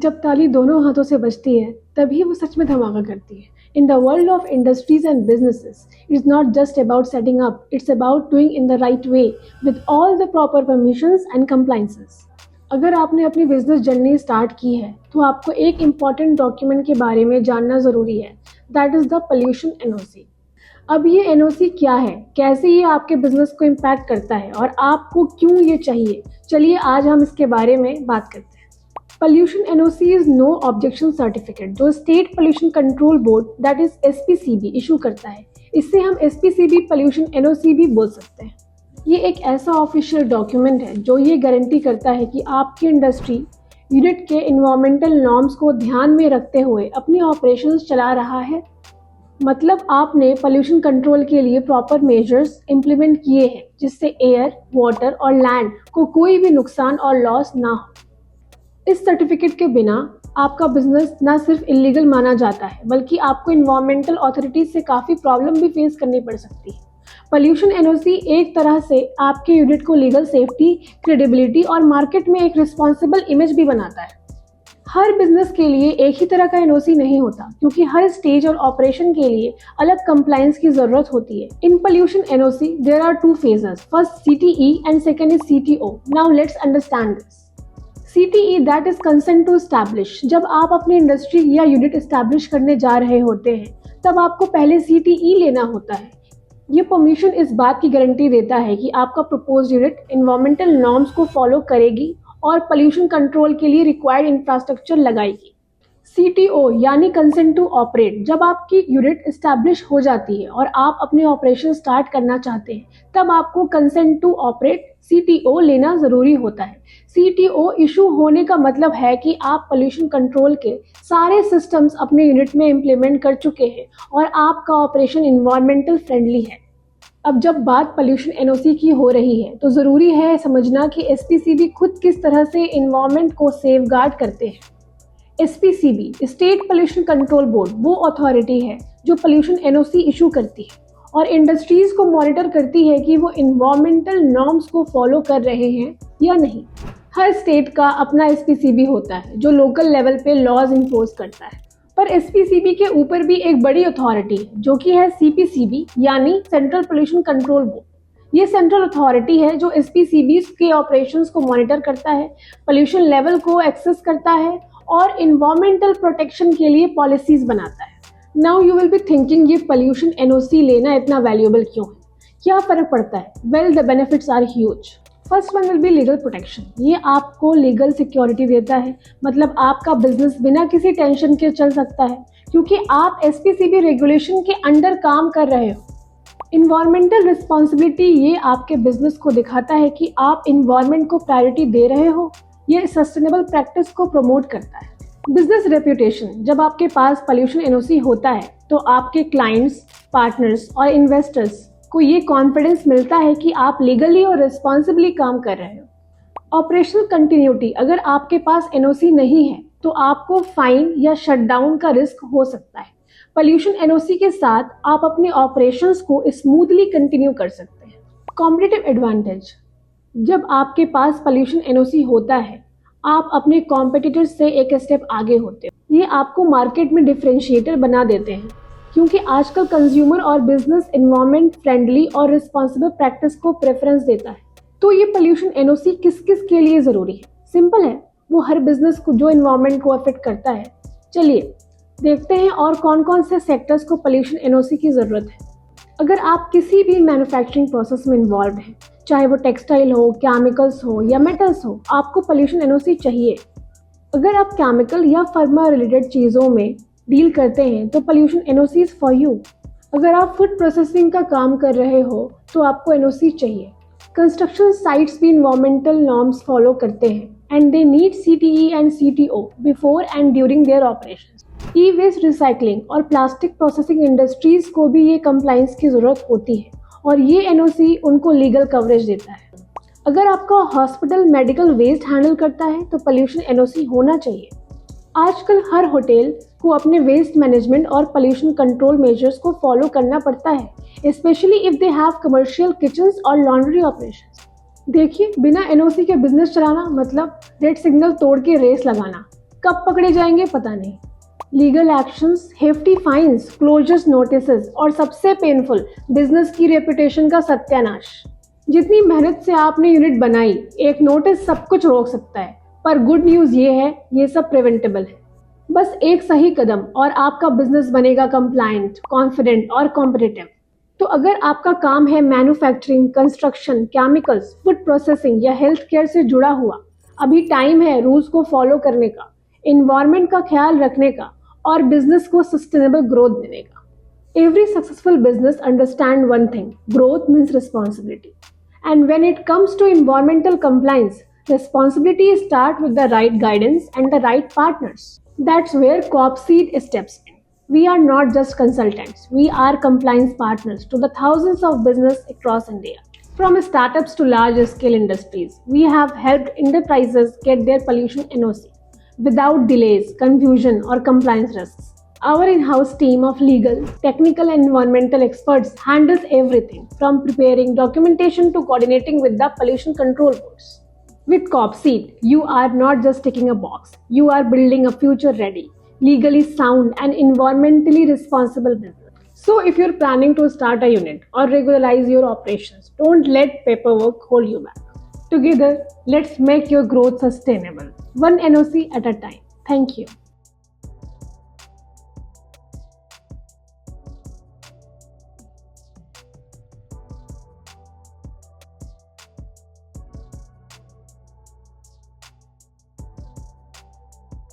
जब ताली दोनों हाथों से बजती है तभी वो सच में धमाका करती है। In the world of industries and businesses, it's not just about setting up, it's about doing in the right way with all the proper permissions and compliances. अगर आपने अपनी बिजनेस जर्नी स्टार्ट की है तो आपको एक इम्पॉर्टेंट डॉक्यूमेंट के बारे में जानना ज़रूरी है, that is the pollution NOC. अब ये एनओसी क्या है, कैसे ये आपके बिजनेस को इम्पैक्ट करता है और आपको क्यों ये चाहिए, चलिए आज हम इसके बारे में बात करते हैं। Pollution NOC is no objection certificate जो state pollution control board that is SPCB issue करता है। इससे हम एसपीसीबी पोल्यूशन एनओसी भी बोल सकते हैं। ये एक ऐसा ऑफिशियल डॉक्यूमेंट है जो ये गारंटी करता है कि आपकी इंडस्ट्री यूनिट के इन्वायरमेंटल नॉर्म्स को ध्यान में रखते हुए अपनी ऑपरेशंस चला रहा है। मतलब आपने पोल्यूशन कंट्रोल के लिए प्रॉपर मेजर्स इम्प्लीमेंट किए हैं जिससे एयर, वाटर और लैंड को कोई भी नुकसान और लॉस ना हो। इस सर्टिफिकेट के बिना आपका बिजनेस ना सिर्फ इलीगल माना जाता है बल्कि आपको इन्वायरमेंटल अथॉरिटीज से काफ़ी प्रॉब्लम भी फेस करनी पड़ सकती है। पोल्यूशन एनओसी एक तरह से आपके यूनिट को लीगल सेफ्टी, क्रेडिबिलिटी और मार्केट में एक रिस्पॉन्सिबल इमेज भी बनाता है। हर बिजनेस के लिए एक ही तरह का एनओसी नहीं होता क्योंकि हर स्टेज और ऑपरेशन के लिए अलग कंप्लायंस की जरूरत होती है। In pollution NOC there are two phases, first CTE and second is CTO. Now let's understand this. CTE that is consent to establish. जब आप अपनी इंडस्ट्री या यूनिट एस्टैब्लिश करने जा रहे होते हैं तब आपको पहले CTE लेना होता है। ये परमिशन इस बात की गारंटी देता है कि आपका प्रपोज यूनिट इन्वायरमेंटल नॉर्म्स को फॉलो करेगी और पोल्यूशन कंट्रोल के लिए रिक्वायर्ड इंफ्रास्ट्रक्चर लगाएगी। CTO यानी कंसेंट टू ऑपरेट। जब आपकी यूनिट एस्टैब्लिश हो जाती है और आप अपने ऑपरेशन स्टार्ट करना चाहते हैं तब आपको कंसेंट टू ऑपरेट CTO लेना ज़रूरी होता है। CTO इशू होने का मतलब है कि आप पोल्यूशन कंट्रोल के सारे सिस्टम्स अपने यूनिट में इम्प्लीमेंट कर चुके हैं और आपका ऑपरेशन इन्वायरमेंटल फ्रेंडली है। अब जब बात पोल्यूशन एनओसी की हो रही है तो ज़रूरी है समझना कि एसपीसीबी खुद किस तरह से इन्वायरमेंट को सेफगार्ड करते हैं। SPCB state pollution control board वो अथॉरिटी है जो पोल्यूशन एनओसी इशू करती है और इंडस्ट्रीज को मॉनिटर करती है कि वो इन्वायरमेंटल नॉर्म्स को फॉलो कर रहे हैं या नहीं। हर स्टेट का अपना एसपीसीबी होता है जो लोकल लेवल पे लॉज इम्पोज करता है, पर एसपीसीबी के ऊपर भी एक बड़ी अथॉरिटी है जो कि है सीपीसीबी यानी सेंट्रल पोल्यूशन कंट्रोल बोर्ड। ये सेंट्रल अथॉरिटी है जो एसपीसीबी के ऑपरेशंस को मॉनिटर करता है, पोल्यूशन लेवल को एक्सेस करता है और इन्वायरमेंटल प्रोटेक्शन के लिए पॉलिसीज बनाता है। Now you will be thinking ये पोल्यूशन एनओसी लेना इतना वैल्यूएबल क्यों है, क्या फ़र्क पड़ता है? Well, the benefits are huge. First one will be legal protection. ये आपको लीगल सिक्योरिटी देता है, मतलब आपका बिजनेस बिना किसी टेंशन के चल सकता है क्योंकि आप एसपीसीबी रेगुलेशन के अंडर काम कर रहे हो। इन्वायरमेंटल रिस्पॉन्सिबिलिटी, ये आपके बिजनेस को दिखाता है कि आप इन्वायरमेंट को प्रायोरिटी दे रहे हो। ये सस्टेनेबल प्रैक्टिस को प्रमोट करता है। बिजनेस रेप्यूटेशन, जब आपके पास पोल्यूशन एनओसी होता है तो आपके क्लाइंट्स, पार्टनर्स और इन्वेस्टर्स को ये कॉन्फिडेंस मिलता है कि आप लीगली और रिस्पॉन्सिबली काम कर रहे हो। ऑपरेशनल कंटिन्यूटी, अगर आपके पास एनओसी नहीं है तो आपको फाइन या शटडाउन का रिस्क हो सकता है। पोल्यूशन एनओसी के साथ आप अपने ऑपरेशंस को स्मूथली कंटिन्यू कर सकते हैं। कॉम्पिटिटिव एडवांटेज, जब आपके पास पोल्यूशन एनओसी होता है आप अपने कॉम्पिटिटर्स से एक स्टेप आगे होते हो। ये आपको मार्केट में डिफरेंशिएटर बना देते हैं क्योंकि आजकल कंज्यूमर और बिजनेस इन्वायरमेंट फ्रेंडली और रिस्पॉन्सिबल प्रैक्टिस को प्रेफरेंस देता है। तो ये पोल्यूशन एनओसी किस किस के लिए ज़रूरी है? सिंपल है, वो हर बिजनेस को जो इन्वायरमेंट को अफेक्ट करता है। चलिए देखते हैं और कौन कौन से सेक्टर्स को पोल्यूशन एनओसी की ज़रूरत है। अगर आप किसी भी मैन्युफैक्चरिंग प्रोसेस में इन्वॉल्व हैं, चाहे वो टेक्सटाइल हो, केमिकल्स हो या मेटल्स हो, आपको पोल्यूशन एनओसी चाहिए। अगर आप केमिकल या फार्मा रिलेटेड चीज़ों में डील करते हैं तो pollution NOC is for you. अगर आप फूड प्रोसेसिंग का काम कर रहे हो तो आपको एनओसी चाहिए। कंस्ट्रक्शन साइट्स भी इन्वायरमेंटल नॉर्म्स फॉलो करते हैं and they need CTE and CTO before and during their operations. E waste recycling और प्लास्टिक प्रोसेसिंग इंडस्ट्रीज को भी ये कंप्लायंस की ज़रूरत होती है और ये एनओसी उनको लीगल कवरेज देता है। अगर आपका हॉस्पिटल मेडिकल वेस्ट हैंडल करता है तो पोल्यूशन एनओसी होना चाहिए। आजकल हर होटल को अपने वेस्ट मैनेजमेंट और पोल्यूशन कंट्रोल मेजर्स को फॉलो करना पड़ता है, specially if they have commercial kitchens और लॉन्ड्री ऑपरेशंस। देखिए, बिना एनओसी के बिजनेस चलाना मतलब रेड सिग्नल तोड़ के रेस लगाना। कब पकड़े जाएंगे पता नहीं। Legal actions, hefty fines, closures notices और सबसे पेनफुल, बिजनेस की रेपुटेशन का सत्यानाश। जितनी मेहनत से आपने यूनिट बनाई, एक नोटिस सब कुछ रोक सकता है, पर गुड न्यूज़ ये है, ये सब प्रिवेंटेबल है। बस एक सही कदम और आपका बिजनेस बनेगा कंप्लायंट, कॉन्फिडेंट और कॉम्पिटिटिव। तो अगर आपका काम है manufacturing, construction, chemicals, food processing या हेल्थ केयर से जुड़ा हुआ, अभी टाइम है रूल्स को फॉलो करने का, इन्वायरमेंट का ख्याल रखने का और बिजनेस को सस्टेनेबल ग्रोथ देने का। Every successful business understand one thing: growth means responsibility. And when it comes to environmental compliance, responsibility starts with the right guidance and the right partners. That's where COPSEED steps in. We are not just consultants, we are compliance partners to the thousands of business across India. From startups to large scale industries, we have helped enterprises get their pollution NOC without delays, confusion, or compliance risks. Our in-house team of legal, technical and environmental experts handles everything from preparing documentation to coordinating with the pollution control boards. With COPSEED, you are not just ticking a box, you are building a future-ready, legally sound and environmentally responsible business. So if you're planning to start a unit or regularize your operations, don't let paperwork hold you back. Together, let's make your growth sustainable, one NOC at a time. Thank you.